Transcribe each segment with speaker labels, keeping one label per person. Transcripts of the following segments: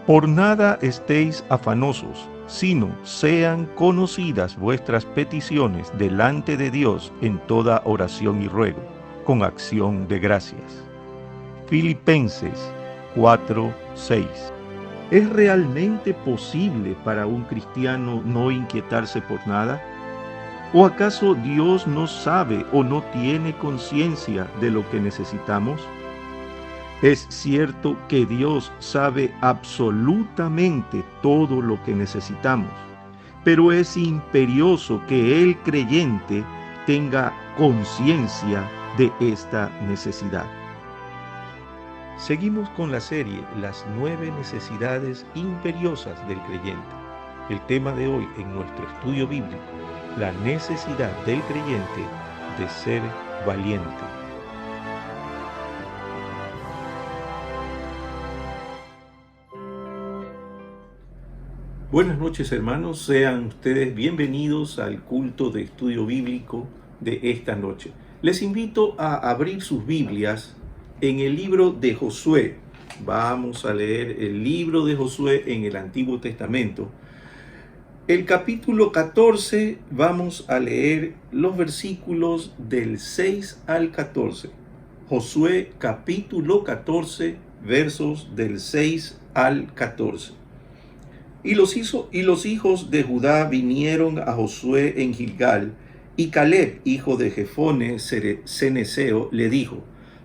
Speaker 1: Por nada estéis afanosos, sino sean conocidas vuestras peticiones delante de Dios en toda oración y ruego, con acción de gracias. Filipenses 4:6. ¿Es realmente posible para un cristiano no inquietarse por nada? ¿O acaso Dios no sabe o no tiene conciencia de lo que necesitamos? Es cierto que Dios sabe absolutamente todo lo que necesitamos, pero es imperioso que el creyente tenga conciencia de esta necesidad. Seguimos con la serie Las 9 necesidades imperiosas del creyente. El tema de hoy en nuestro estudio bíblico, la necesidad del creyente de ser valiente. Buenas noches, hermanos, sean ustedes bienvenidos al culto de estudio bíblico de esta noche. Les invito a abrir sus Biblias en el libro de Josué. Vamos a leer el libro de Josué en el Antiguo Testamento. El capítulo 14, vamos a leer los versículos del 6 al 14. Josué capítulo 14, versos del 6 al 14. Y los hijos de Judá vinieron a Josué en Gilgal, y Caleb, hijo de Jefone ceneseo, le dijo: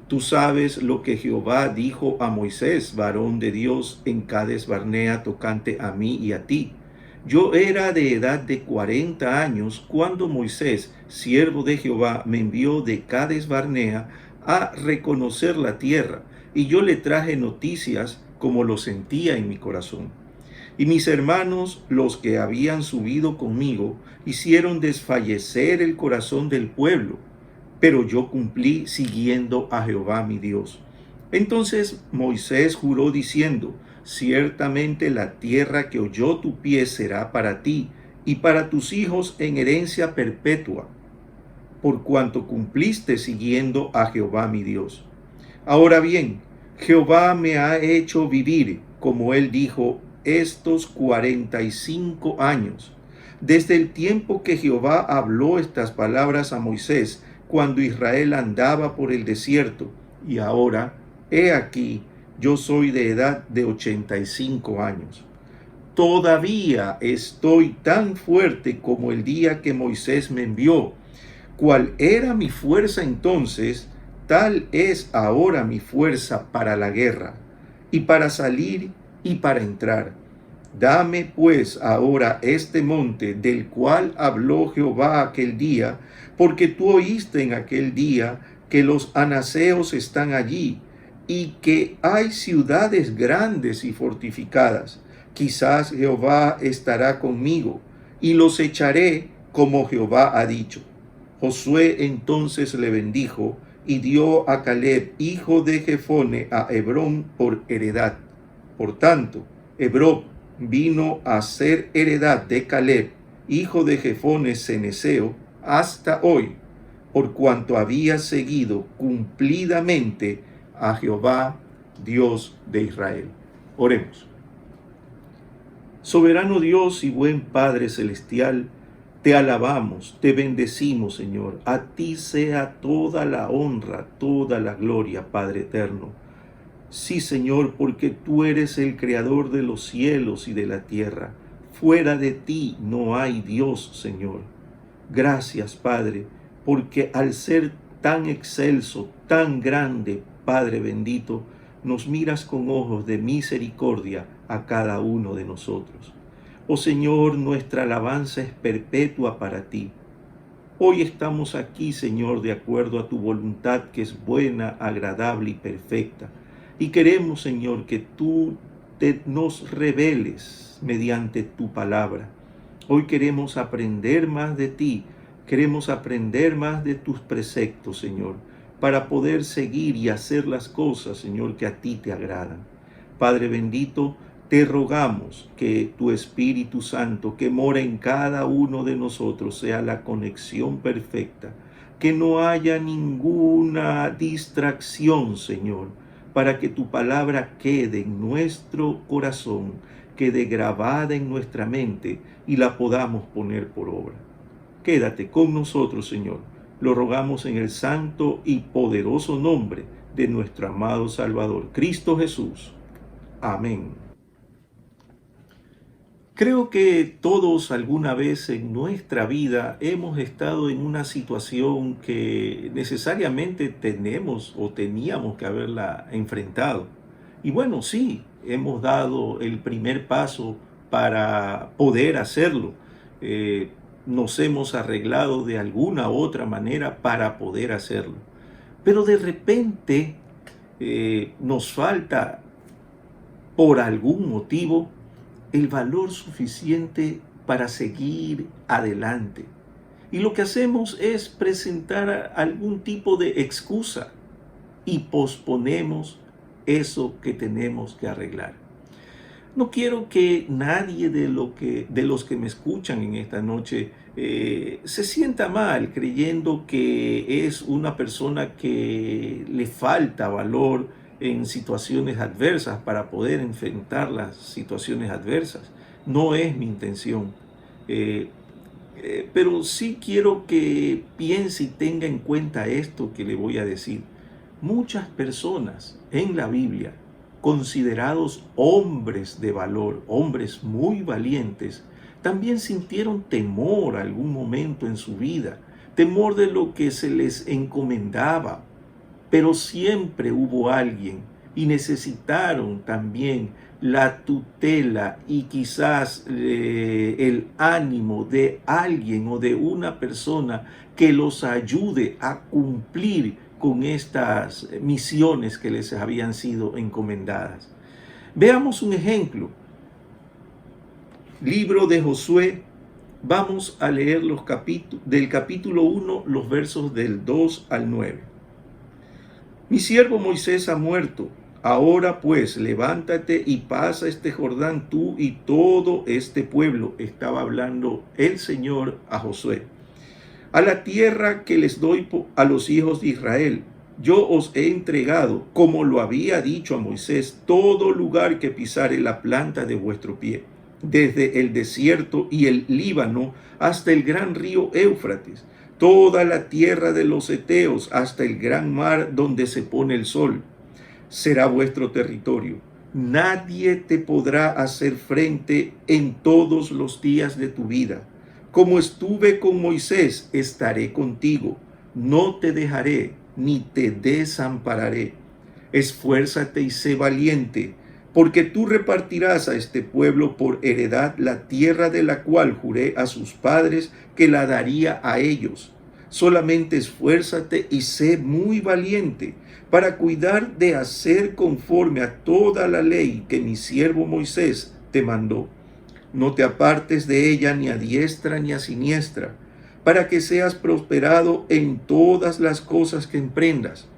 Speaker 1: Tú sabes lo que Jehová dijo a Moisés, varón de Dios, en Cades Barnea, tocante a mí y a ti. Yo era de edad de 40 años cuando Moisés, siervo de Jehová, me envió de Cades Barnea a reconocer la tierra, y yo le traje noticias como lo sentía en mi corazón. Y mis hermanos, los que habían subido conmigo, hicieron desfallecer el corazón del pueblo, pero yo cumplí siguiendo a Jehová mi Dios. Entonces Moisés juró diciendo: Ciertamente la tierra que oyó tu pie será para ti y para tus hijos en herencia perpetua, por cuanto cumpliste siguiendo a Jehová mi Dios. Ahora bien, Jehová me ha hecho vivir, como él dijo, estos 45 años, desde el tiempo que Jehová habló estas palabras a Moisés, cuando Israel andaba por el desierto, y ahora, he aquí, yo soy de edad de 85 años. Todavía estoy tan fuerte como el día que Moisés me envió. ¿Cuál era mi fuerza entonces? Tal es ahora mi fuerza para la guerra, y para salir y para entrar. Dame pues ahora este monte del cual habló Jehová aquel día, porque tú oíste en aquel día que los anaseos están allí, y que hay ciudades grandes y fortificadas. Quizás Jehová estará conmigo, y los echaré como Jehová ha dicho. Josué entonces le bendijo, y dio a Caleb, hijo de Jefone, a Hebrón por heredad. Por tanto, Hebrón vino a ser heredad de Caleb, hijo de Jefone ceneseo, hasta hoy, por cuanto había seguido cumplidamente a Jehová, Dios de Israel. Oremos. Soberano Dios y buen Padre celestial, te alabamos, te bendecimos, Señor. A ti sea toda la honra, toda la gloria, Padre eterno. Sí, Señor, porque tú eres el creador de los cielos y de la tierra. Fuera de ti no hay Dios, Señor. Gracias, Padre, porque al ser tan excelso, tan grande, Padre bendito, nos miras con ojos de misericordia a cada uno de nosotros. Oh Señor, nuestra alabanza es perpetua para ti. Hoy estamos aquí, Señor, de acuerdo a tu voluntad que es buena, agradable y perfecta. Y queremos, Señor, que tú nos reveles mediante tu palabra. Hoy queremos aprender más de ti, queremos aprender más de tus preceptos, Señor, para poder seguir y hacer las cosas, Señor, que a ti te agradan. Padre bendito, Te rogamos que tu Espíritu Santo, que mora en cada uno de nosotros, sea la conexión perfecta, que no haya ninguna distracción, Señor, para que tu palabra quede en nuestro corazón, quede grabada en nuestra mente y la podamos poner por obra. Quédate con nosotros, Señor. Lo rogamos en el santo y poderoso nombre de nuestro amado Salvador, Cristo Jesús. Amén. Creo que todos alguna vez en nuestra vida hemos estado en una situación que necesariamente tenemos o teníamos que haberla enfrentado. Y bueno, sí, hemos dado el primer paso para poder hacerlo. Nos hemos arreglado de alguna u otra manera para poder hacerlo. Pero de repente nos falta, por algún motivo, el valor suficiente para seguir adelante. Y lo que hacemos es presentar algún tipo de excusa y posponemos eso que tenemos que arreglar. No quiero que nadie de los que me escuchan en esta noche se sienta mal creyendo que es una persona que le falta valor en situaciones adversas para poder enfrentar las situaciones adversas. No es mi intención. Pero sí quiero que piense y tenga en cuenta esto que le voy a decir. Muchas personas en la Biblia, considerados hombres de valor, hombres muy valientes, también sintieron temor algún momento en su vida, temor de lo que se les encomendaba, pero siempre hubo alguien y necesitaron también la tutela y quizás el ánimo de alguien o de una persona que los ayude a cumplir con estas misiones que les habían sido encomendadas. Veamos un ejemplo. Libro de Josué. Vamos a leer del capítulo 1, los versos del 2 al 9. Mi siervo Moisés ha muerto. Ahora pues, levántate y pasa este Jordán tú y todo este pueblo. Estaba hablando el Señor a Josué. A la tierra que les doy a los hijos de Israel. Yo os he entregado, como lo había dicho a Moisés, todo lugar que pisare la planta de vuestro pie, desde el desierto y el Líbano hasta el gran río Éufrates, toda la tierra de los heteos hasta el gran mar donde se pone el sol. Será vuestro territorio. Nadie te podrá hacer frente en todos los días de tu vida. Como estuve con Moisés, estaré contigo. No te dejaré ni te desampararé. Esfuérzate y sé valiente, porque tú repartirás a este pueblo por heredad la tierra de la cual juré a sus padres que la daría a ellos. Solamente esfuérzate y sé muy valiente para cuidar de hacer conforme a toda la ley que mi siervo Moisés te mandó. No te apartes de ella ni a diestra ni a siniestra, para que seas prosperado en todas las cosas que emprendas.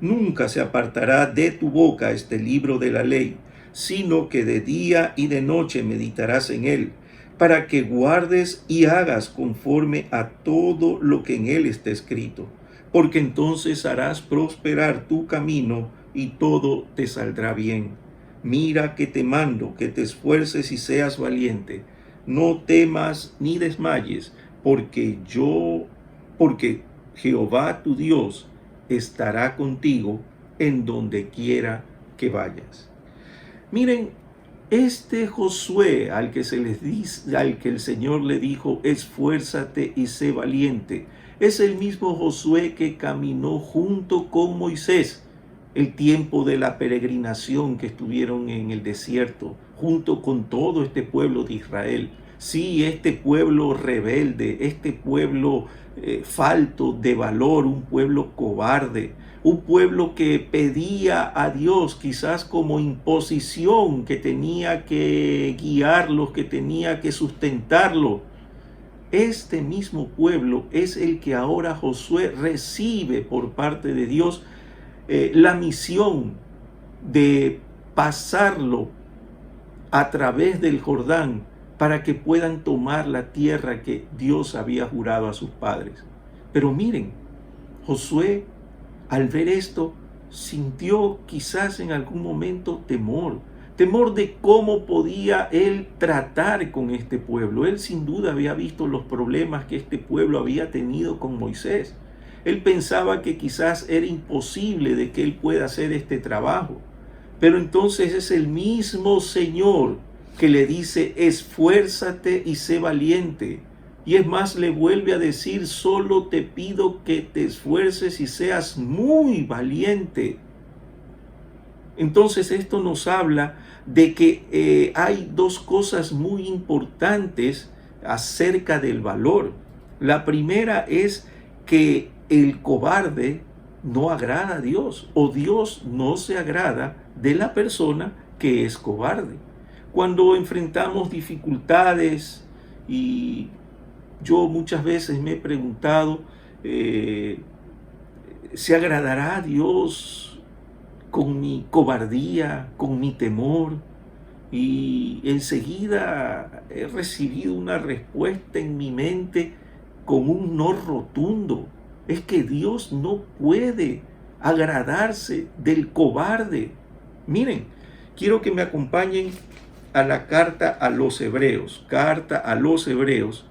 Speaker 1: Nunca se apartará de tu boca este libro de la ley, sino que de día y de noche meditarás en él, para que guardes y hagas conforme a todo lo que en él está escrito, porque entonces harás prosperar tu camino y todo te saldrá bien. Mira que te mando, que te esfuerces y seas valiente. No temas ni desmayes, porque Jehová tu Dios estará contigo en donde quiera que vayas. Miren, este Josué al que el Señor le dijo, esfuérzate y sé valiente, es el mismo Josué que caminó junto con Moisés el tiempo de la peregrinación que estuvieron en el desierto, junto con todo este pueblo de Israel. Sí, este pueblo rebelde, este pueblo falto de valor, un pueblo cobarde, un pueblo que pedía a Dios quizás como imposición, que tenía que guiarlos, que tenía que sustentarlo. Este mismo pueblo es el que ahora Josué recibe por parte de Dios la misión de pasarlo a través del Jordán para que puedan tomar la tierra que Dios había jurado a sus padres. Pero miren, Josué, al ver esto, sintió quizás en algún momento temor de cómo podía él tratar con este pueblo. Él sin duda había visto los problemas que este pueblo había tenido con Moisés. Él pensaba que quizás era imposible de que él pueda hacer este trabajo. Pero entonces es el mismo Señor que le dice: esfuérzate y sé valiente. Y es más, le vuelve a decir: solo te pido que te esfuerces y seas muy valiente. Entonces esto nos habla de que hay dos cosas muy importantes acerca del valor. La primera es que el cobarde no agrada a Dios, o Dios no se agrada de la persona que es cobarde. Cuando enfrentamos dificultades, y yo muchas veces me he preguntado, ¿se agradará a Dios con mi cobardía, con mi temor? Y enseguida he recibido una respuesta en mi mente con un no rotundo. Es que Dios no puede agradarse del cobarde. Miren, quiero que me acompañen a la carta a los Hebreos. Carta a los Hebreos.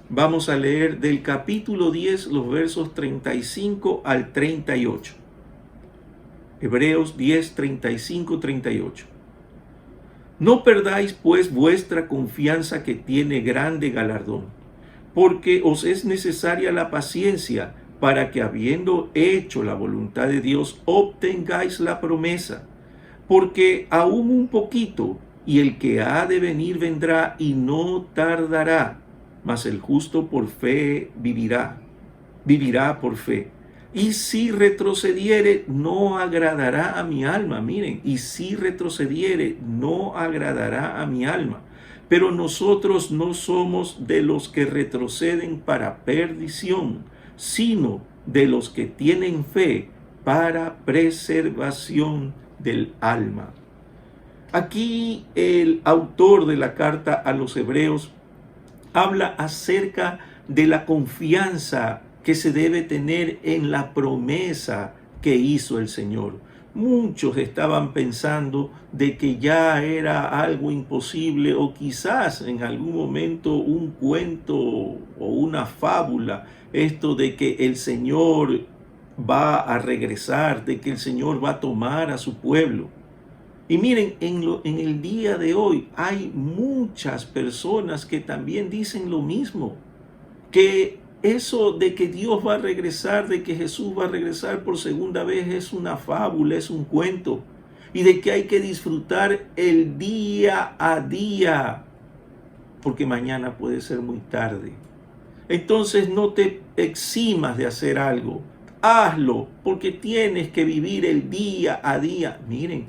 Speaker 1: Vamos a leer del capítulo 10, los versos 35 al 38. Hebreos 10, 35, 38. No perdáis pues vuestra confianza, que tiene grande galardón, porque os es necesaria la paciencia, para que, habiendo hecho la voluntad de Dios, obtengáis la promesa. Porque aún un poquito, y el que ha de venir vendrá, y no tardará. Mas el justo por fe vivirá por fe. Y si retrocediere, no agradará a mi alma. Miren, y si retrocediere, no agradará a mi alma. Pero nosotros no somos de los que retroceden para perdición, sino de los que tienen fe para preservación del alma. Aquí el autor de la carta a los Hebreos habla acerca de la confianza que se debe tener en la promesa que hizo el Señor. Muchos estaban pensando de que ya era algo imposible, o quizás en algún momento un cuento o una fábula, esto de que el Señor va a regresar, de que el Señor va a tomar a su pueblo. Y miren, en el día de hoy hay muchas personas que también dicen lo mismo, que eso de que Dios va a regresar, de que Jesús va a regresar por segunda vez, es una fábula, es un cuento, y de que hay que disfrutar el día a día, porque mañana puede ser muy tarde. Entonces no te eximas de hacer algo, hazlo, porque tienes que vivir el día a día. Miren,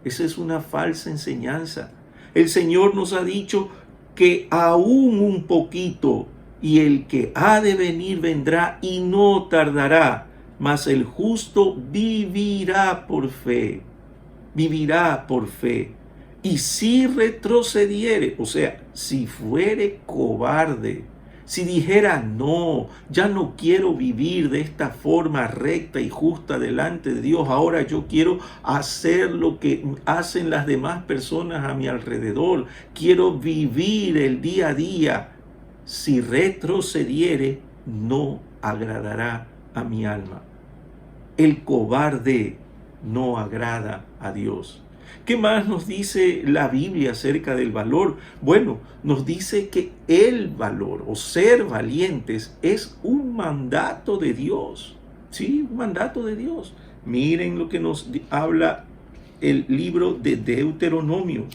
Speaker 1: esa es una falsa enseñanza. El Señor nos ha dicho que aún un poquito, y el que ha de venir vendrá y no tardará, mas el justo vivirá por fe. Vivirá por fe. Y si retrocediere, o sea, si fuere cobarde, si dijera: no, ya no quiero vivir de esta forma recta y justa delante de Dios, ahora yo quiero hacer lo que hacen las demás personas a mi alrededor, quiero vivir el día a día. Si retrocediere, no agradará a mi alma. El cobarde no agrada a Dios. ¿Qué más nos dice la Biblia acerca del valor? Bueno, nos dice que el valor, o ser valientes, es un mandato de Dios. Sí, un mandato de Dios. Miren lo que nos habla el libro de Deuteronomio.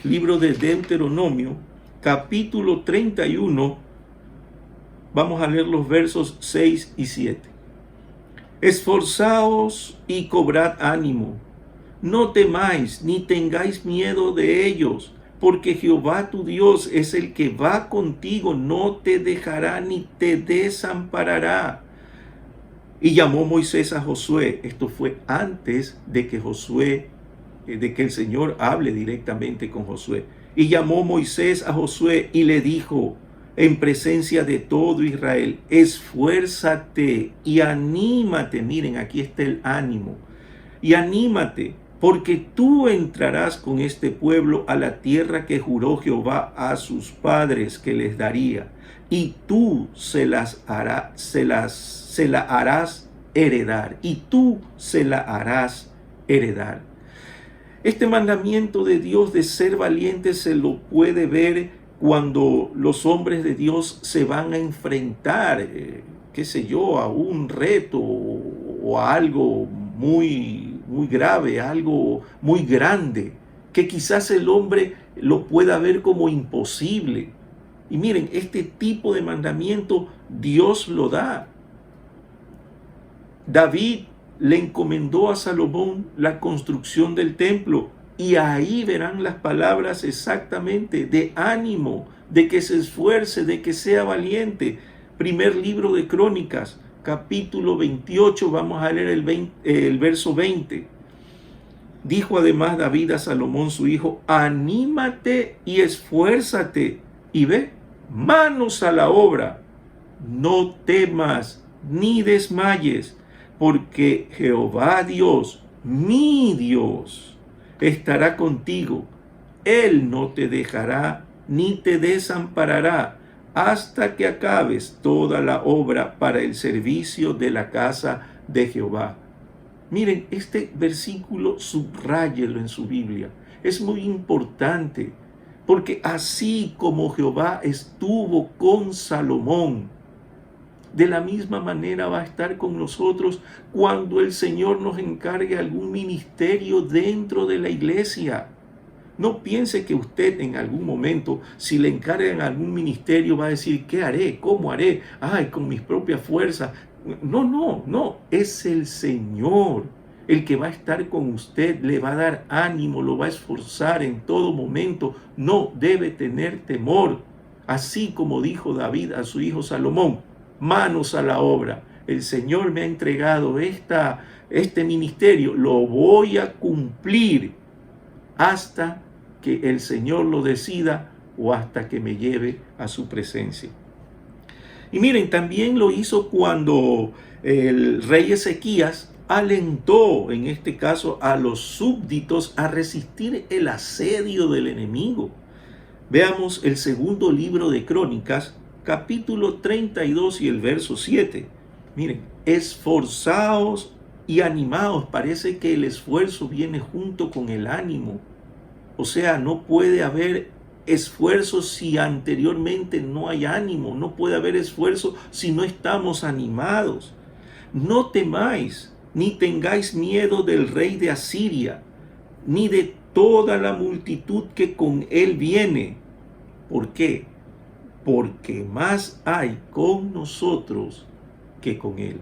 Speaker 1: Libro de Deuteronomio, capítulo 31. Vamos a leer los versos 6 y 7. Esforzaos y cobrad ánimo. No temáis ni tengáis miedo de ellos, porque Jehová tu Dios es el que va contigo, no te dejará ni te desamparará. Y llamó Moisés a Josué. Esto fue antes de que el Señor hable directamente con Josué. Y llamó Moisés a Josué y le dijo en presencia de todo Israel: esfuérzate y anímate. Miren, aquí está el ánimo. Y anímate, porque tú entrarás con este pueblo a la tierra que juró Jehová a sus padres que les daría, y tú se la harás heredar, y tú se la harás heredar. Este mandamiento de Dios de ser valiente se lo puede ver cuando los hombres de Dios se van a enfrentar, qué sé yo, a un reto o a algo muy grave, algo muy grande, que quizás el hombre lo pueda ver como imposible. Y miren, este tipo de mandamiento Dios lo da. David le encomendó a Salomón la construcción del templo, y ahí verán las palabras exactamente de ánimo, de que se esfuerce, de que sea valiente. Primer libro de Crónicas, capítulo 28, vamos a leer el verso 20. Dijo además David a Salomón su hijo: anímate y esfuérzate, y ve, manos a la obra, no temas ni desmayes, porque Jehová Dios, mi Dios, estará contigo. Él no te dejará ni te desamparará hasta que acabes toda la obra para el servicio de la casa de Jehová. Miren, este versículo subráyelo en su Biblia. Es muy importante, porque así como Jehová estuvo con Salomón, de la misma manera va a estar con nosotros cuando el Señor nos encargue algún ministerio dentro de la iglesia. No piense que usted en algún momento, si le encargan algún ministerio, va a decir: ¿qué haré? ¿Cómo haré? Ay, con mis propias fuerzas. No. Es el Señor el que va a estar con usted, le va a dar ánimo, lo va a esforzar en todo momento. No debe tener temor. Así como dijo David a su hijo Salomón: manos a la obra. El Señor me ha entregado este ministerio, lo voy a cumplir hasta que el Señor lo decida o hasta que me lleve a su presencia. Y miren, también lo hizo cuando el rey Ezequías alentó, en este caso, a los súbditos a resistir el asedio del enemigo. Veamos el segundo libro de Crónicas, capítulo 32 y el verso 7. Miren, esforzaos y animaos. Parece que el esfuerzo viene junto con el ánimo. O sea, no puede haber esfuerzo si anteriormente no hay ánimo. No puede haber esfuerzo si no estamos animados. No temáis, ni tengáis miedo del rey de Asiria, ni de toda la multitud que con él viene. ¿Por qué? Porque más hay con nosotros que con él.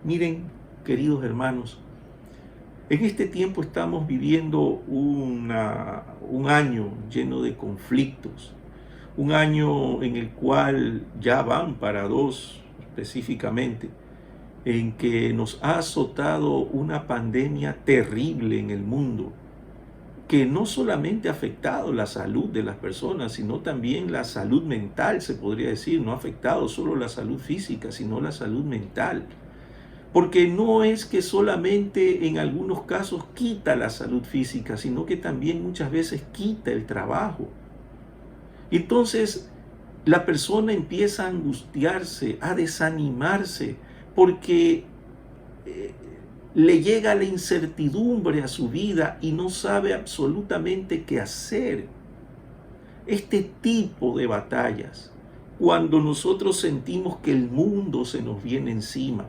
Speaker 1: Miren, queridos hermanos, en este tiempo estamos viviendo un año lleno de conflictos, un año en el cual ya van para 2 específicamente, en que nos ha azotado una pandemia terrible en el mundo, que no solamente ha afectado la salud de las personas, sino también la salud mental, se podría decir. No ha afectado solo la salud física, sino la salud mental. Porque no es que solamente en algunos casos quita la salud física, sino que también muchas veces quita el trabajo. Entonces, la persona empieza a angustiarse, a desanimarse, porque le llega la incertidumbre a su vida y no sabe absolutamente qué hacer. Este tipo de batallas, cuando nosotros sentimos que el mundo se nos viene encima,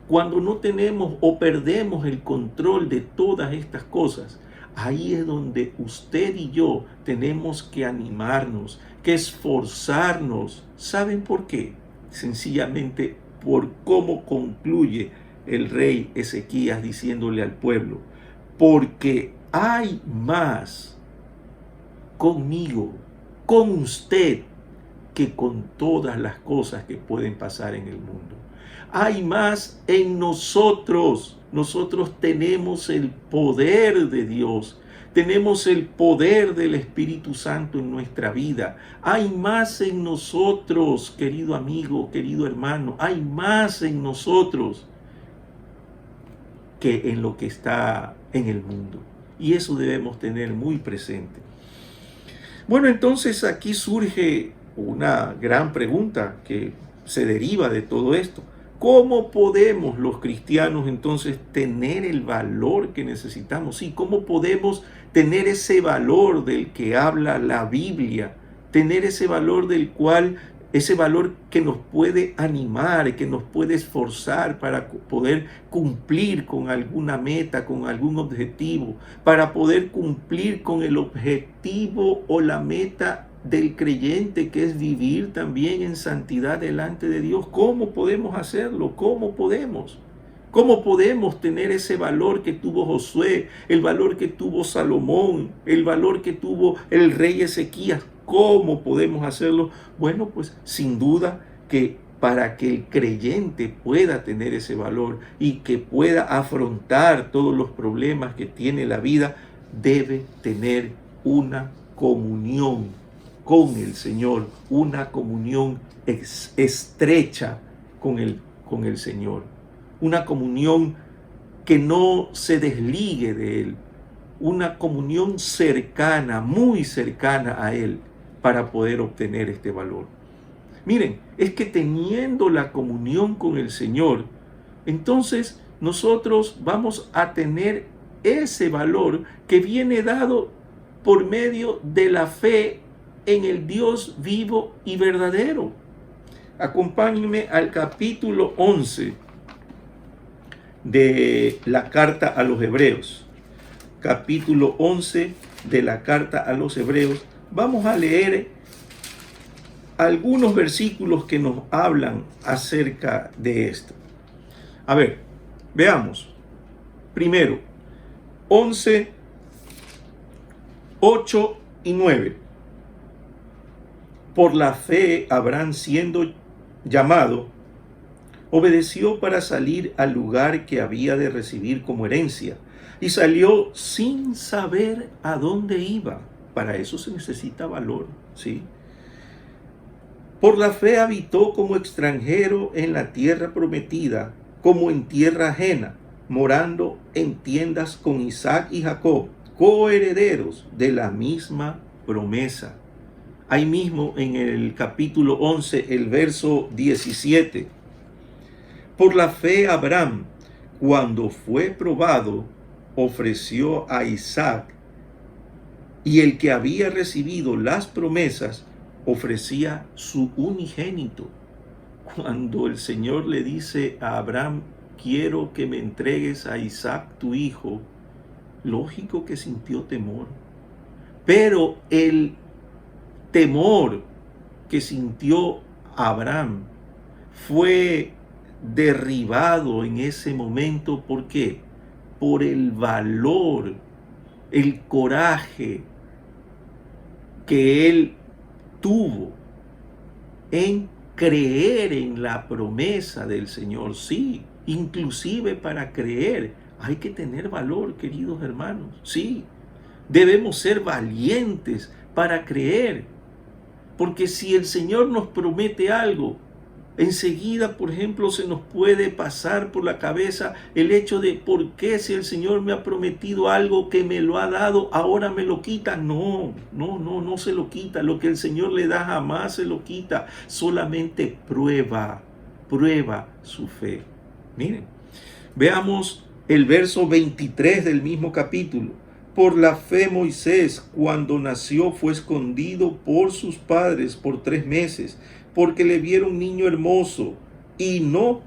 Speaker 1: cuando no tenemos o perdemos el control de todas estas cosas, ahí es donde usted y yo tenemos que animarnos, que esforzarnos. ¿Saben por qué? Sencillamente por cómo concluye el rey Ezequías diciéndole al pueblo: porque hay más conmigo, con usted, que con todas las cosas que pueden pasar en el mundo. Hay más en nosotros. Nosotros tenemos el poder de Dios. tenemos el poder del Espíritu Santo en nuestra vida. Hay más en nosotros, querido amigo, querido hermano, hay más en nosotros que en lo que está en el mundo. Y eso debemos tener muy presente. Bueno, entonces aquí surge una gran pregunta que se deriva de todo esto. ¿Cómo podemos los cristianos entonces tener el valor que necesitamos? Sí, ¿cómo podemos tener ese valor del que habla la Biblia? Tener ese valor ese valor que nos puede animar, que nos puede esforzar para poder cumplir con alguna meta, con algún objetivo, para poder cumplir con el objetivo o la meta del creyente, que es vivir también en santidad delante de Dios. ¿Cómo podemos hacerlo? ¿Cómo podemos? ¿Cómo podemos tener ese valor que tuvo Josué, el valor que tuvo Salomón, el valor que tuvo el rey Ezequías? ¿Cómo podemos hacerlo? Bueno, pues sin duda que para que el creyente pueda tener ese valor y que pueda afrontar todos los problemas que tiene la vida, debe tener una comunión con el Señor, una comunión estrecha con el Señor, una comunión que no se desligue de Él, una comunión cercana, muy cercana a Él, para poder obtener este valor. Miren, es que teniendo la comunión con el Señor, entonces nosotros vamos a tener ese valor que viene dado por medio de la fe en el Dios vivo y verdadero. Acompáñenme al capítulo 11 de la carta a los Hebreos. Capítulo 11 de la carta a los Hebreos. Vamos a leer algunos versículos que nos hablan acerca de esto. A ver, veamos. Primero, 11, 8 y 9. Por la fe, Abraham, siendo llamado, obedeció para salir al lugar que había de recibir como herencia, y salió sin saber a dónde iba. Para eso se necesita valor, ¿sí? Por la fe habitó como extranjero en la tierra prometida, como en tierra ajena, morando en tiendas con Isaac y Jacob, coherederos de la misma promesa. Ahí mismo en el capítulo 11, el verso 17. Por la fe Abraham, cuando fue probado, ofreció a Isaac, y el que había recibido las promesas ofrecía su unigénito. Cuando el Señor le dice a Abraham, quiero que me entregues a Isaac tu hijo, lógico que sintió temor. Pero el temor que sintió Abraham fue derribado en ese momento. ¿Por qué? Por el valor, el coraje que él tuvo en creer en la promesa del Señor. Sí, inclusive para creer hay que tener valor, queridos hermanos. Sí, debemos ser valientes para creer, porque si el Señor nos promete algo, enseguida, por ejemplo, se nos puede pasar por la cabeza el hecho de ¿por qué si el Señor me ha prometido algo que me lo ha dado, ahora me lo quita? No se lo quita. Lo que el Señor le da jamás se lo quita. Solamente prueba su fe. Miren, veamos el verso 23 del mismo capítulo. Por la fe Moisés, cuando nació, fue escondido por sus padres por 3 meses, porque le vieron niño hermoso, y no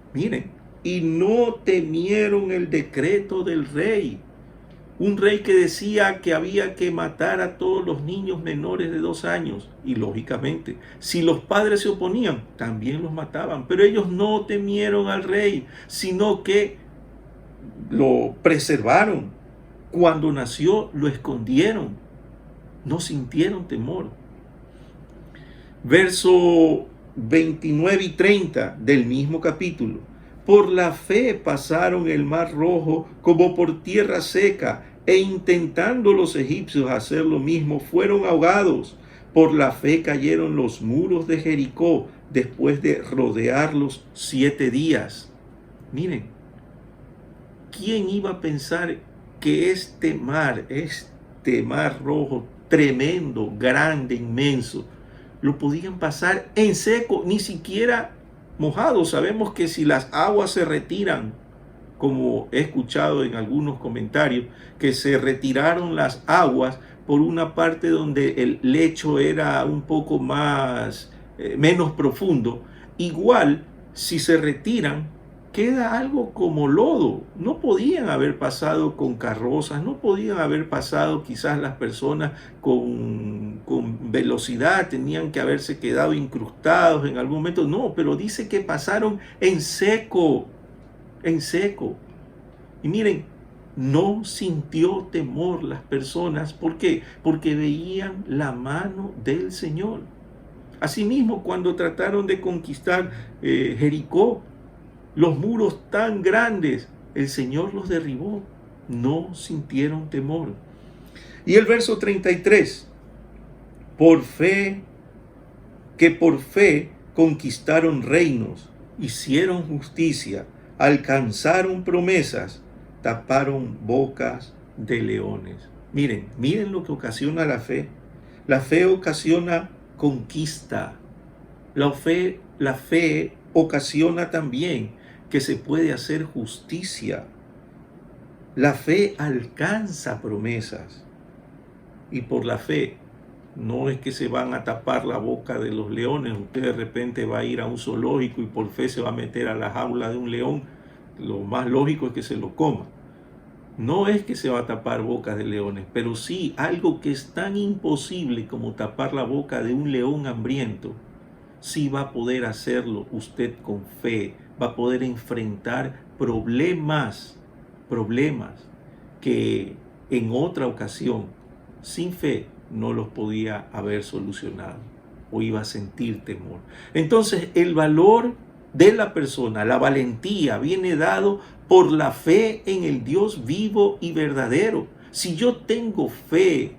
Speaker 1: temieron el decreto del rey. Un rey que decía que había que matar a todos los niños menores de 2 años. Y lógicamente, si los padres se oponían, también los mataban. Pero ellos no temieron al rey, sino que lo preservaron. Cuando nació, lo escondieron. No sintieron temor. Verso 29 y 30 del mismo capítulo. Por la fe pasaron el mar rojo como por tierra seca, E intentando los egipcios hacer lo mismo, fueron ahogados. Por la fe cayeron los muros de Jericó después de rodearlos 7 días. Miren, ¿quién iba a pensar que este mar rojo, tremendo, grande, inmenso, lo podían pasar en seco, ni siquiera mojado? Sabemos que si las aguas se retiran, como he escuchado en algunos comentarios, que se retiraron las aguas por una parte donde el lecho era un poco más, menos profundo, igual si se retiran, queda algo como lodo. No podían haber pasado con carrozas, no podían haber pasado quizás las personas con velocidad, tenían que haberse quedado incrustados en algún momento. No, pero dice que pasaron en seco, en seco. Y miren, no sintió temor las personas. ¿Por qué? Porque veían la mano del Señor. Asimismo, cuando trataron de conquistar Jericó, los muros tan grandes, el Señor los derribó. No sintieron temor. Y el verso 33, por fe conquistaron reinos, hicieron justicia, alcanzaron promesas, taparon bocas de leones. Miren lo que ocasiona la fe. La fe ocasiona conquista. La fe ocasiona también que se puede hacer justicia. La fe alcanza promesas. Y por la fe no es que se van a tapar la boca de los leones. Usted de repente va a ir a un zoológico y por fe se va a meter a la jaula de un león. Lo más lógico es que se lo coma. No es que se va a tapar bocas de leones, pero sí algo que es tan imposible como tapar la boca de un león hambriento. Sí va a poder hacerlo usted con fe, va a poder enfrentar problemas que en otra ocasión, sin fe, no los podía haber solucionado o iba a sentir temor. Entonces, el valor de la persona, la valentía, viene dado por la fe en el Dios vivo y verdadero. Si yo tengo fe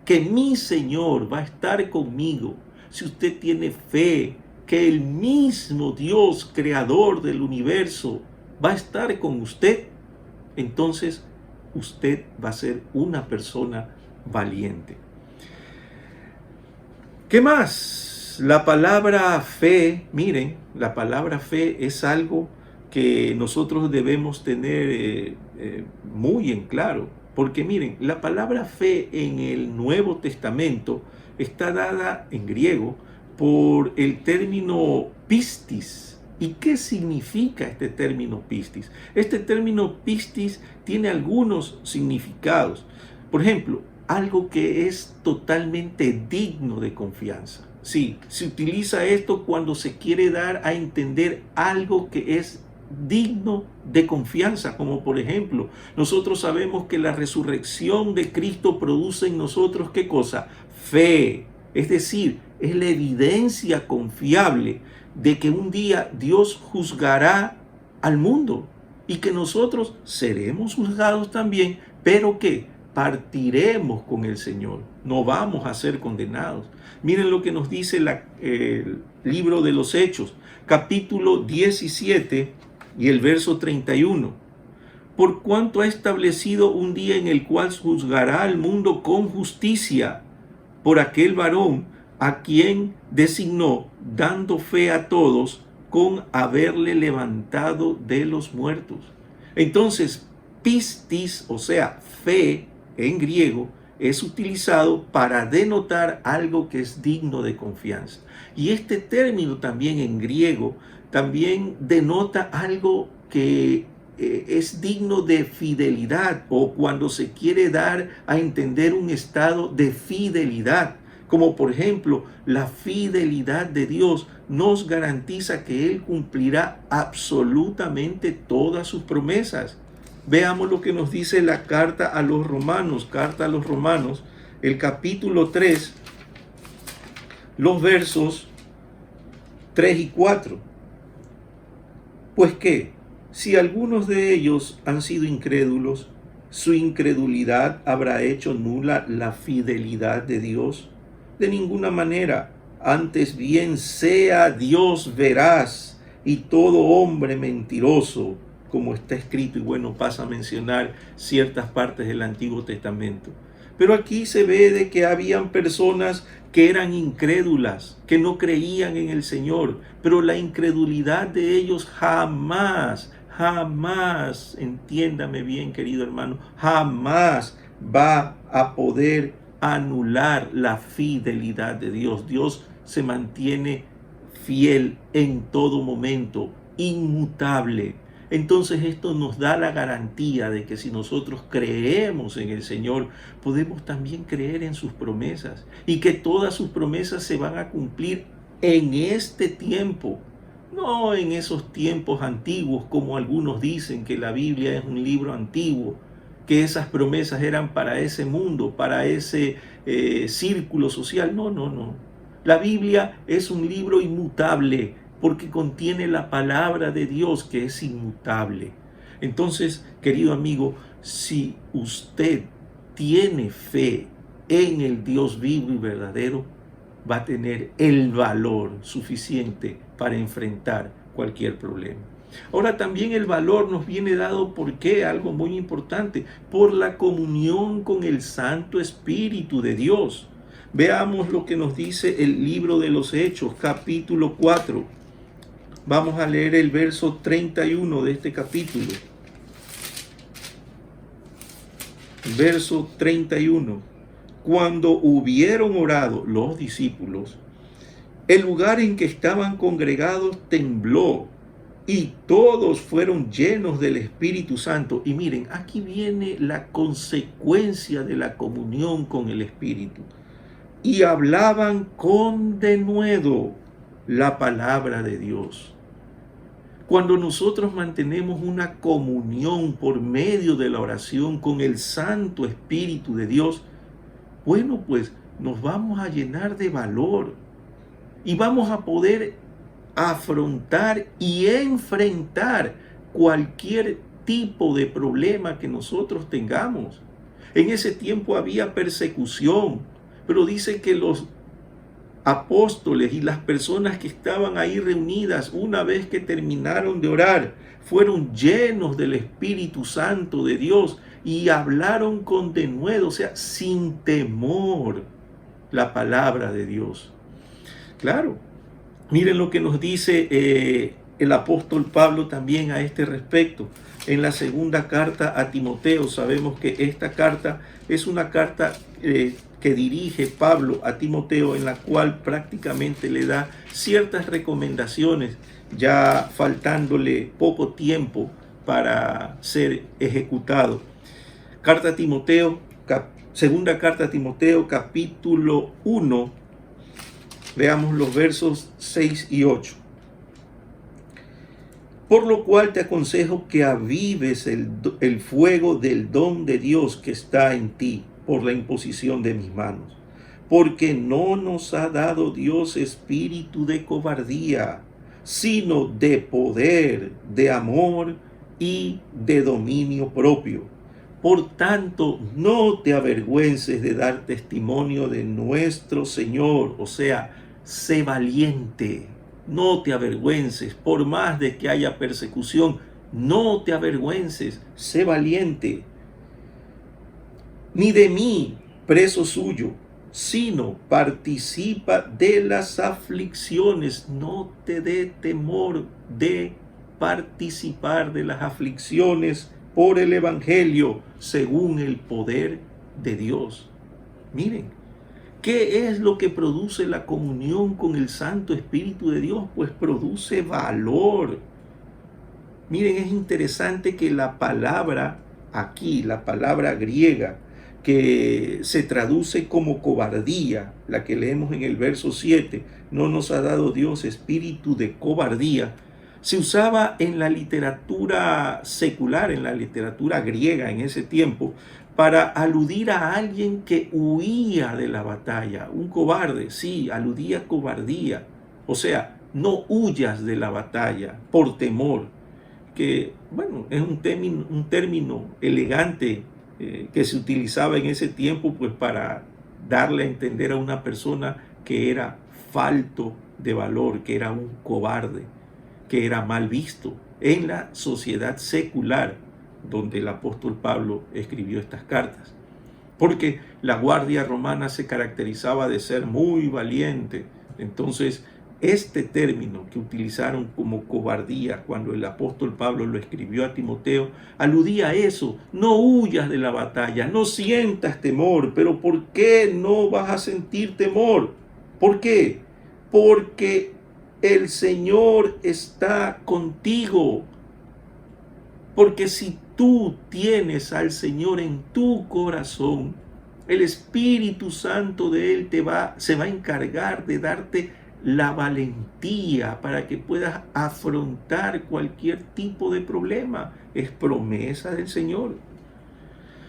Speaker 1: que mi Señor va a estar conmigo, si usted tiene fe que el mismo Dios creador del universo va a estar con usted, entonces usted va a ser una persona valiente. ¿Qué más? La palabra fe, miren, la palabra fe es algo que nosotros debemos tener muy en claro. Porque miren, la palabra fe en el Nuevo Testamento está dada en griego por el término pistis. ¿Y qué significa este término pistis? Este término pistis tiene algunos significados. Por ejemplo, algo que es totalmente digno de confianza. Sí, se utiliza esto cuando se quiere dar a entender algo que es digno de confianza, como por ejemplo, nosotros sabemos que la resurrección de Cristo produce en nosotros, ¿qué cosa? Fe. Es decir, es la evidencia confiable de que un día Dios juzgará al mundo y que nosotros seremos juzgados también, pero que partiremos con el Señor, no vamos a ser condenados. Miren lo que nos dice el libro de los Hechos, capítulo 17 y el verso 31. Por cuanto ha establecido un día en el cual juzgará al mundo con justicia por aquel varón a quien designó, dando fe a todos con haberle levantado de los muertos. Entonces, pistis, o sea, fe en griego, es utilizado para denotar algo que es digno de confianza. Y este término también en griego también denota algo que es digno de fidelidad, o cuando se quiere dar a entender un estado de fidelidad, como por ejemplo la fidelidad de Dios nos garantiza que Él cumplirá absolutamente todas sus promesas. Veamos lo que nos dice la carta a los Romanos, el capítulo 3, los versos 3 y 4. Pues que, si algunos de ellos han sido incrédulos, ¿Su incredulidad habrá hecho nula la fidelidad de Dios? De ninguna manera. Antes bien, sea Dios veraz y todo hombre mentiroso, como está escrito, y bueno, pasa a mencionar ciertas partes del Antiguo Testamento. Pero aquí se ve de que habían personas que eran incrédulas, que no creían en el Señor, pero la incredulidad de ellos jamás, entiéndame bien, querido hermano, jamás va a poder anular la fidelidad de Dios. Dios se mantiene fiel en todo momento, inmutable. Entonces esto nos da la garantía de que si nosotros creemos en el Señor, podemos también creer en sus promesas y que todas sus promesas se van a cumplir en este tiempo, no en esos tiempos antiguos como algunos dicen que la Biblia es un libro antiguo, que esas promesas eran para ese mundo, para ese círculo social. No, no, no. La Biblia es un libro inmutable porque contiene la palabra de Dios que es inmutable. Entonces, querido amigo, si usted tiene fe en el Dios vivo y verdadero, va a tener el valor suficiente para enfrentar cualquier problema. Ahora también el valor nos viene dado ¿por qué? Algo muy importante, por la comunión con el Santo Espíritu de Dios. Veamos lo que nos dice el libro de los Hechos, capítulo 4. Vamos a leer el verso 31 de este capítulo. Verso 31. Cuando hubieron orado los discípulos, el lugar en que estaban congregados tembló y todos fueron llenos del Espíritu Santo. Y miren, aquí viene la consecuencia de la comunión con el Espíritu. Y hablaban con denuedo la palabra de Dios. Cuando nosotros mantenemos una comunión por medio de la oración con el Santo Espíritu de Dios, bueno, pues nos vamos a llenar de valor y vamos a poder afrontar y enfrentar cualquier tipo de problema que nosotros tengamos. En ese tiempo había persecución, pero dice que los apóstoles y las personas que estaban ahí reunidas, una vez que terminaron de orar, fueron llenos del Espíritu Santo de Dios y hablaron con denuedo, o sea, sin temor, la palabra de Dios. Claro, miren lo que nos dice el apóstol Pablo también a este respecto. En la segunda carta a Timoteo, sabemos que esta carta es una carta que dirige Pablo a Timoteo, en la cual prácticamente le da ciertas recomendaciones, ya faltándole poco tiempo para ser ejecutado. Carta a Timoteo, segunda carta a Timoteo, capítulo 1, veamos los versos 6 y 8. Por lo cual te aconsejo que avives el fuego del don de Dios que está en ti por la imposición de mis manos. Porque no nos ha dado Dios espíritu de cobardía, sino de poder, de amor y de dominio propio. Por tanto, no te avergüences de dar testimonio de nuestro Señor, o sea, sé valiente. No te avergüences, por más de que haya persecución, no te avergüences, sé valiente. Ni de mí, preso suyo, sino participa de las aflicciones. No te dé temor de participar de las aflicciones por el Evangelio, según el poder de Dios. Miren, ¿qué es lo que produce la comunión con el Santo Espíritu de Dios? Pues produce valor. Miren, es interesante que la palabra aquí, la palabra griega, que se traduce como cobardía, la que leemos en el verso 7, no nos ha dado Dios espíritu de cobardía, se usaba en la literatura secular, en la literatura griega en ese tiempo, para aludir a alguien que huía de la batalla. Un cobarde, sí, aludía a cobardía. O sea, no huyas de la batalla por temor, que, bueno, es un término elegante que se utilizaba en ese tiempo pues para darle a entender a una persona que era falto de valor, que era un cobarde, que era mal visto en la sociedad secular donde el apóstol Pablo escribió estas cartas. Porque la guardia romana se caracterizaba de ser muy valiente. Entonces, este término que utilizaron como cobardía cuando el apóstol Pablo lo escribió a Timoteo, aludía a eso. No huyas de la batalla, no sientas temor. ¿Pero por qué no vas a sentir temor? ¿Por qué? Porque el Señor está contigo. Porque si tú tienes al Señor en tu corazón, el Espíritu Santo de Él se va a encargar de darte la valentía para que puedas afrontar cualquier tipo de problema. Es promesa del Señor.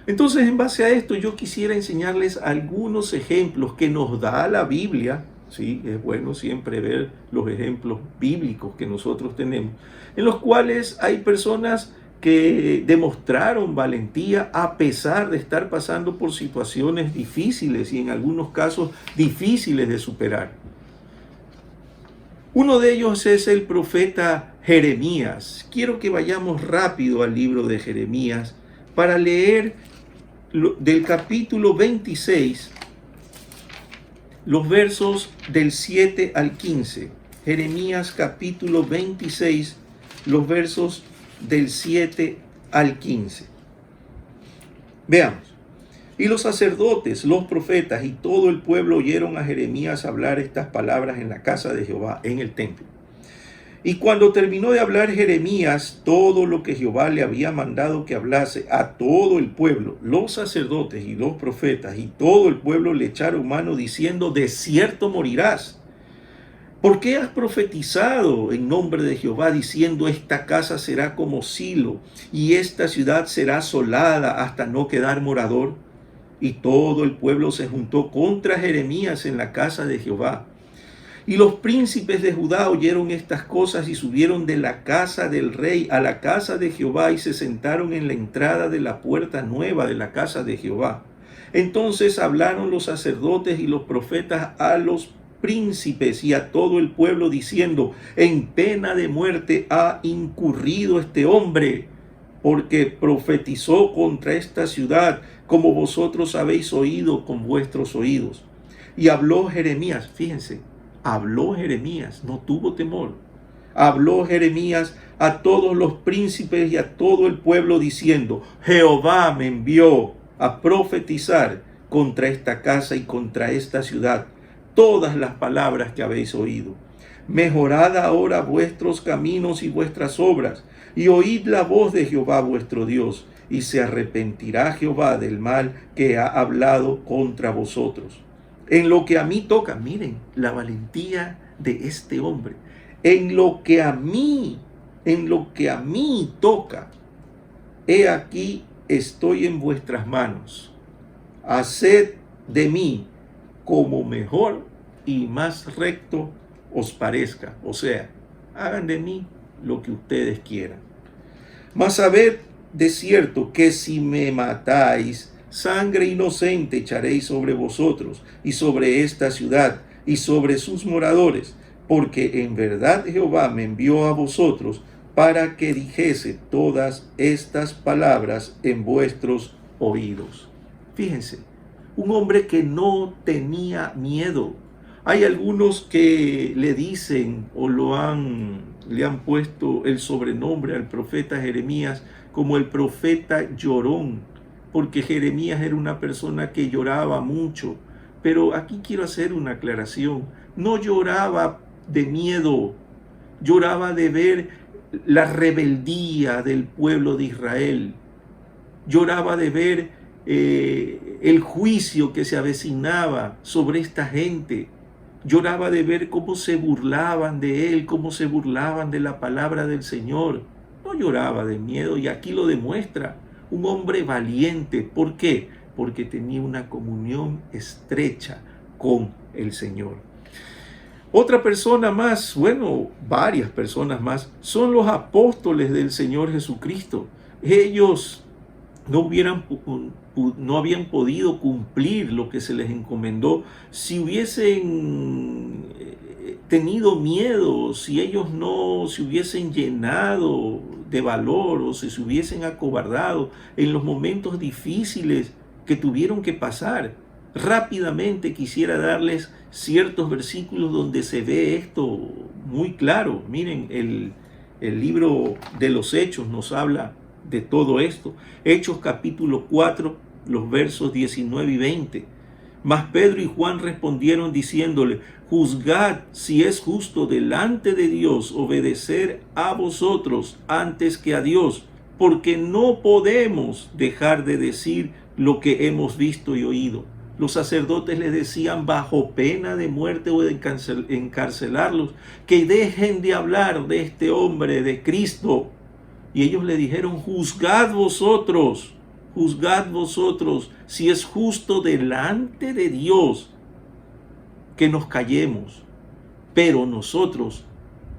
Speaker 1: Entonces, en base a esto, yo quisiera enseñarles algunos ejemplos que nos da la Biblia. Sí, es bueno siempre ver los ejemplos bíblicos que nosotros tenemos, en los cuales hay personas que demostraron valentía a pesar de estar pasando por situaciones difíciles y en algunos casos difíciles de superar. Uno de ellos es el profeta Jeremías. Quiero que vayamos rápido al libro de Jeremías para leer del capítulo 26, los versos del 7 al 15. Jeremías capítulo 26, los versos del 7 al 15. Veamos. Y los sacerdotes, los profetas y todo el pueblo oyeron a Jeremías hablar estas palabras en la casa de Jehová, en el templo. Y cuando terminó de hablar Jeremías todo lo que Jehová le había mandado que hablase a todo el pueblo, los sacerdotes y los profetas y todo el pueblo le echaron mano diciendo: de cierto morirás. ¿Por qué has profetizado en nombre de Jehová diciendo: esta casa será como Silo y esta ciudad será asolada hasta no quedar morador? Y todo el pueblo se juntó contra Jeremías en la casa de Jehová. Y los príncipes de Judá oyeron estas cosas y subieron de la casa del rey a la casa de Jehová y se sentaron en la entrada de la puerta nueva de la casa de Jehová. Entonces hablaron los sacerdotes y los profetas a los príncipes y a todo el pueblo diciendo: en pena de muerte ha incurrido este hombre, porque profetizó contra esta ciudad, como vosotros habéis oído con vuestros oídos. Y habló Jeremías, fíjense, habló Jeremías, no tuvo temor. Habló Jeremías a todos los príncipes y a todo el pueblo diciendo: Jehová me envió a profetizar contra esta casa y contra esta ciudad todas las palabras que habéis oído. Mejorad ahora vuestros caminos y vuestras obras, y oíd la voz de Jehová vuestro Dios, y se arrepentirá Jehová del mal que ha hablado contra vosotros. En lo que a mí toca, miren la valentía de este hombre, en lo que a mí toca, he aquí estoy en vuestras manos. Haced de mí como mejor y más recto os parezca. O sea, hagan de mí lo que ustedes quieran. Mas sabed de cierto que si me matáis, sangre inocente echaréis sobre vosotros y sobre esta ciudad y sobre sus moradores, porque en verdad Jehová me envió a vosotros para que dijese todas estas palabras en vuestros oídos. Fíjense, un hombre que no tenía miedo. Hay algunos que le dicen o le han puesto el sobrenombre al profeta Jeremías como el profeta llorón, porque Jeremías era una persona que lloraba mucho. Pero aquí quiero hacer una aclaración. No lloraba de miedo, lloraba de ver la rebeldía del pueblo de Israel. Lloraba de ver el juicio que se avecinaba sobre esta gente. Lloraba de ver cómo se burlaban de él, cómo se burlaban de la palabra del Señor. No lloraba de miedo, y aquí lo demuestra. Un hombre valiente. ¿Por qué? Porque tenía una comunión estrecha con el Señor. Otra persona más, bueno, varias personas más, son los apóstoles del Señor Jesucristo. Ellos no habían podido cumplir lo que se les encomendó, si hubiesen tenido miedo, si ellos no se hubiesen llenado de valor o si se hubiesen acobardado en los momentos difíciles que tuvieron que pasar. Rápidamente quisiera darles ciertos versículos donde se ve esto muy claro. Miren, el libro de los Hechos nos habla de todo esto. Hechos capítulo 4, los versos 19 y 20. Mas Pedro y Juan respondieron diciéndole: juzgad si es justo delante de Dios obedecer a vosotros antes que a Dios, porque no podemos dejar de decir lo que hemos visto y oído. Los sacerdotes les decían bajo pena de muerte o de encarcelarlos que dejen de hablar de este hombre, de Cristo. Y ellos le dijeron: juzgad vosotros si es justo delante de Dios que nos callemos. Pero nosotros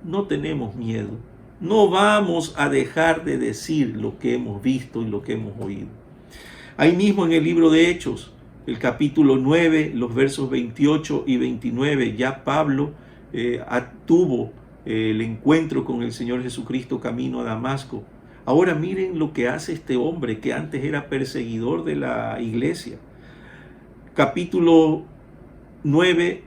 Speaker 1: no tenemos miedo. No vamos a dejar de decir lo que hemos visto y lo que hemos oído. Ahí mismo en el libro de Hechos, el capítulo 9, los versos 28 y 29, ya Pablo tuvo el encuentro con el Señor Jesucristo camino a Damasco. Ahora miren lo que hace este hombre que antes era perseguidor de la iglesia. Capítulo 9,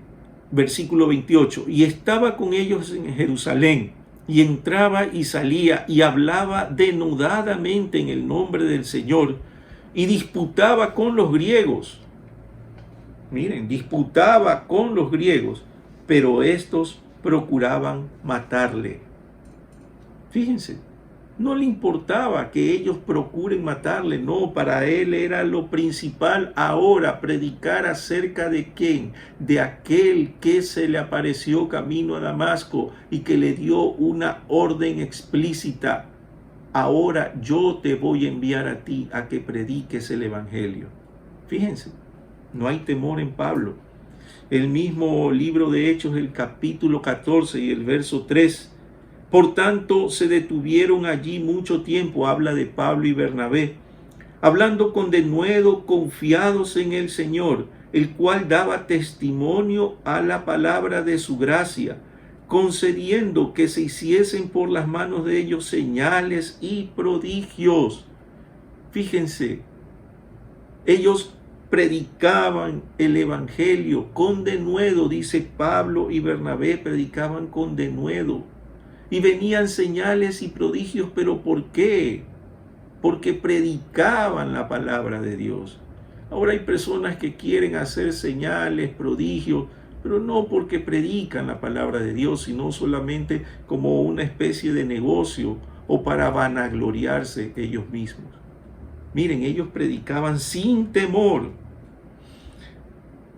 Speaker 1: versículo 28. Y estaba con ellos en Jerusalén, y entraba y salía, y hablaba denodadamente en el nombre del Señor, y disputaba con los griegos. Miren, disputaba con los griegos, pero estos procuraban matarle. Fíjense, no le importaba que ellos procuren matarle, no, para él era lo principal ahora predicar acerca de quién, de aquel que se le apareció camino a Damasco y que le dio una orden explícita: ahora yo te voy a enviar a ti a que prediques el evangelio. Fíjense, no hay temor en Pablo. El mismo libro de Hechos, el capítulo 14 y el verso 3. Por tanto, se detuvieron allí mucho tiempo, habla de Pablo y Bernabé, hablando con denuedo, confiados en el Señor, el cual daba testimonio a la palabra de su gracia, concediendo que se hiciesen por las manos de ellos señales y prodigios. Fíjense, ellos predicaban el evangelio con denuedo, dice Pablo y Bernabé, predicaban con denuedo. Y venían señales y prodigios, ¿pero por qué? Porque predicaban la palabra de Dios. Ahora hay personas que quieren hacer señales, prodigios, pero no porque predican la palabra de Dios, sino solamente como una especie de negocio o para vanagloriarse ellos mismos. Miren, ellos predicaban sin temor.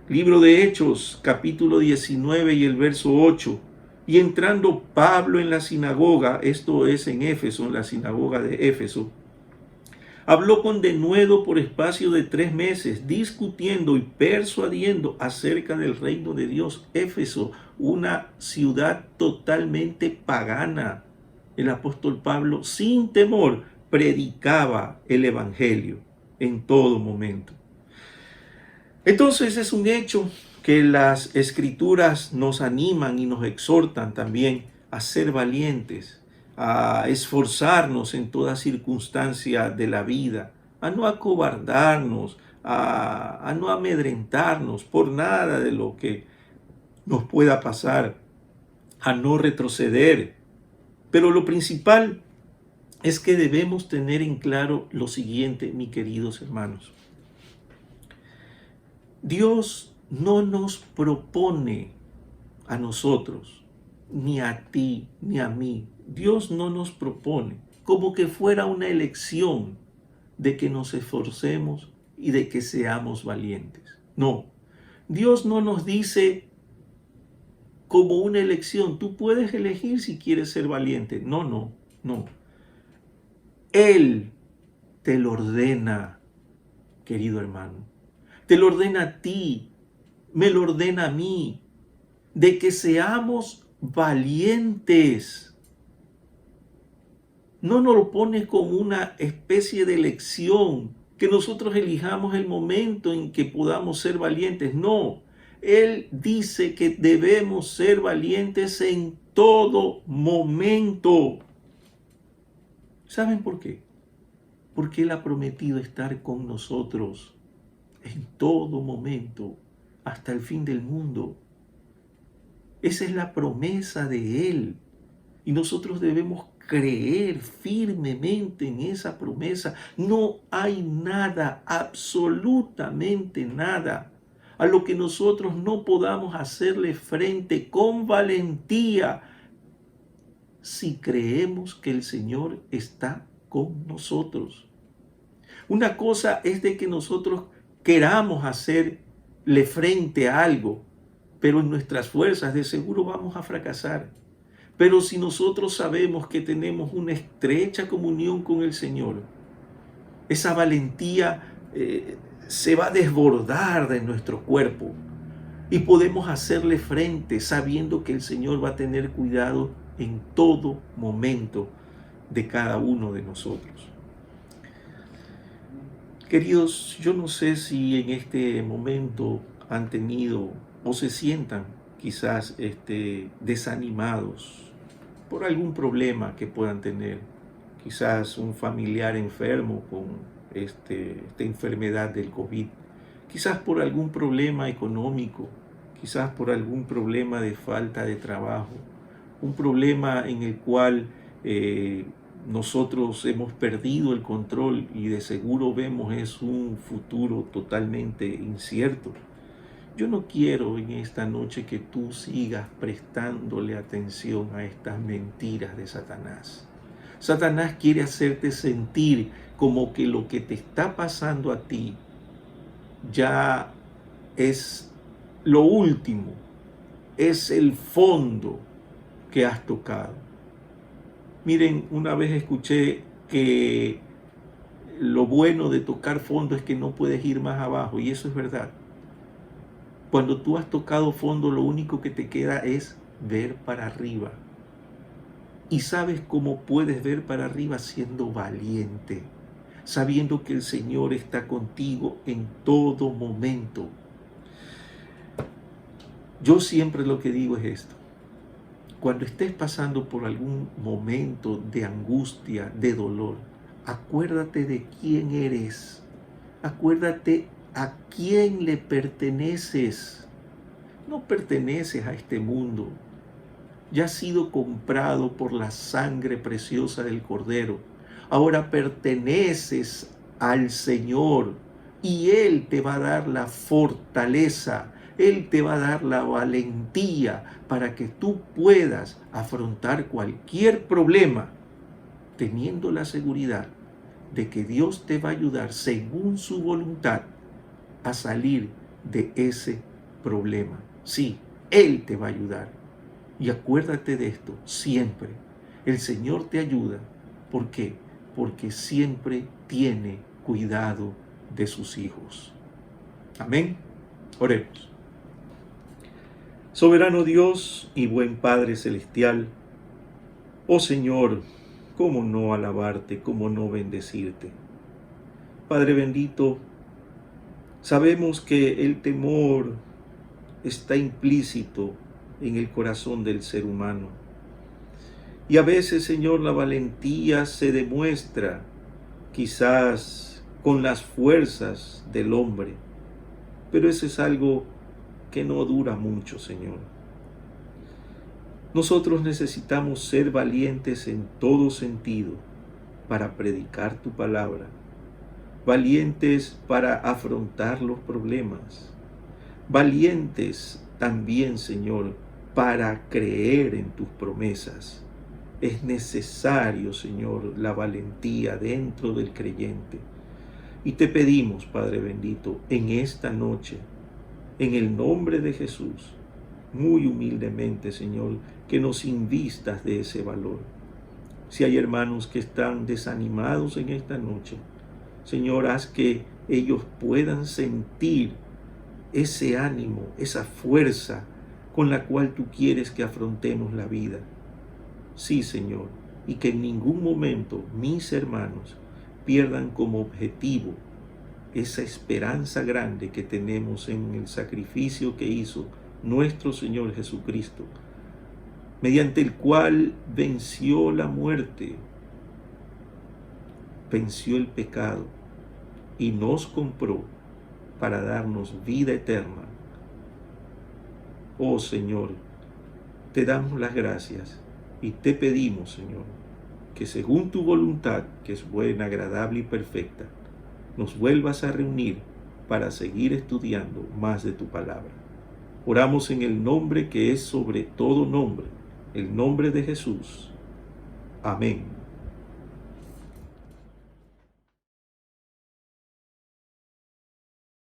Speaker 1: Libro de Hechos, capítulo 19 y el verso 8. Y entrando Pablo en la sinagoga, esto es en Éfeso, en la sinagoga de Éfeso, habló con denuedo por espacio de 3 meses, discutiendo y persuadiendo acerca del reino de Dios. Éfeso, una ciudad totalmente pagana. El apóstol Pablo, sin temor, predicaba el evangelio en todo momento. Entonces es un hecho que las escrituras nos animan y nos exhortan también a ser valientes, a esforzarnos en toda circunstancia de la vida, a no acobardarnos, a no amedrentarnos por nada de lo que nos pueda pasar, a no retroceder. Pero lo principal es que debemos tener en claro lo siguiente, mis queridos hermanos. Dios no nos propone a nosotros, ni a ti, ni a mí. Dios no nos propone como que fuera una elección de que nos esforcemos y de que seamos valientes. No, Dios no nos dice como una elección, tú puedes elegir si quieres ser valiente. No. Él te lo ordena, querido hermano. Te lo ordena a ti, me lo ordena a mí, de que seamos valientes. no nos lo pone como una especie de elección, que nosotros elijamos el momento en que podamos ser valientes. No, Él dice que debemos ser valientes en todo momento. ¿Saben por qué? Porque Él ha prometido estar con nosotros en todo momento, hasta el fin del mundo. Esa es la promesa de Él. Y nosotros debemos creer firmemente en esa promesa. No hay nada, absolutamente nada, a lo que nosotros no podamos hacerle frente con valentía si creemos que el Señor está con nosotros. Una cosa es de que nosotros queramos hacerle frente a algo, pero en nuestras fuerzas de seguro vamos a fracasar. Pero si nosotros sabemos que tenemos una estrecha comunión con el Señor, esa valentía se va a desbordar de nuestro cuerpo y podemos hacerle frente sabiendo que el Señor va a tener cuidado en todo momento de cada uno de nosotros. Queridos, yo no sé si en este momento han tenido o se sientan quizás desanimados por algún problema que puedan tener, quizás un familiar enfermo con esta enfermedad del COVID, quizás por algún problema económico, quizás por algún problema de falta de trabajo, un problema en el cual nosotros hemos perdido el control y de seguro vemos es un futuro totalmente incierto. Yo no quiero en esta noche que tú sigas prestándole atención a estas mentiras de Satanás. Satanás quiere hacerte sentir como que lo que te está pasando a ti ya es lo último, es el fondo que has tocado. Miren, una vez escuché que lo bueno de tocar fondo es que no puedes ir más abajo, y eso es verdad. Cuando tú has tocado fondo, lo único que te queda es ver para arriba. ¿Y sabes cómo puedes ver para arriba? Siendo valiente, sabiendo que el Señor está contigo en todo momento. Yo siempre lo que digo es esto: cuando estés pasando por algún momento de angustia, de dolor, acuérdate de quién eres. Acuérdate a quién le perteneces. No perteneces a este mundo. Ya has sido comprado por la sangre preciosa del Cordero. Ahora perteneces al Señor y Él te va a dar la fortaleza, Él te va a dar la valentía para que tú puedas afrontar cualquier problema, teniendo la seguridad de que Dios te va a ayudar según su voluntad a salir de ese problema. Sí, Él te va a ayudar. Y acuérdate de esto siempre. El Señor te ayuda. ¿Por qué? Porque siempre tiene cuidado de sus hijos. Amén. Oremos. Soberano Dios y buen Padre Celestial, oh Señor, cómo no alabarte, cómo no bendecirte. Padre bendito, sabemos que el temor está implícito en el corazón del ser humano. Y a veces, Señor, la valentía se demuestra quizás con las fuerzas del hombre, pero eso es algo que no dura mucho, Señor. Nosotros necesitamos ser valientes en todo sentido para predicar tu palabra, valientes para afrontar los problemas, valientes también, Señor, para creer en tus promesas. Es necesario, Señor, la valentía dentro del creyente. Y te pedimos, Padre bendito, en esta noche, en el nombre de Jesús, muy humildemente, Señor, que nos invistas de ese valor. Si hay hermanos que están desanimados en esta noche, Señor, haz que ellos puedan sentir ese ánimo, esa fuerza con la cual tú quieres que afrontemos la vida. Sí, Señor, y que en ningún momento mis hermanos pierdan como objetivo esa esperanza grande que tenemos en el sacrificio que hizo nuestro Señor Jesucristo, mediante el cual venció la muerte, venció el pecado y nos compró para darnos vida eterna. Oh Señor, te damos las gracias y te pedimos, Señor, que según tu voluntad, que es buena, agradable y perfecta, nos vuelvas a reunir para seguir estudiando más de tu palabra. Oramos en el nombre que es sobre todo nombre, el nombre de Jesús. Amén.